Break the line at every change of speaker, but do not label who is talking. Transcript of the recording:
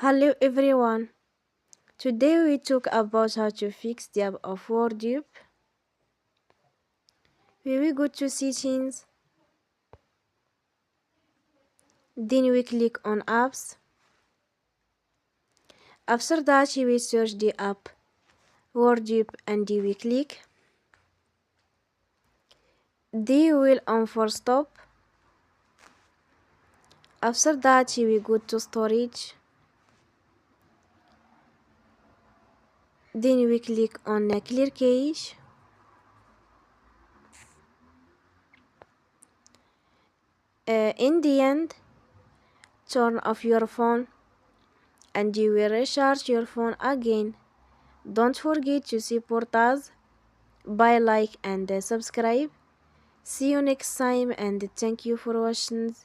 Hello everyone. Today we talk about how to fix the app of WordUp. We will go to settings. Then we click on apps. After that we will search the app WordUp and we click. Then we will on for stop. After that we will go to storage. Then we click on clear cache. In the end, turn off your phone and you will recharge your phone again. Don't forget to support us by like and subscribe. See you next time and thank you for watching.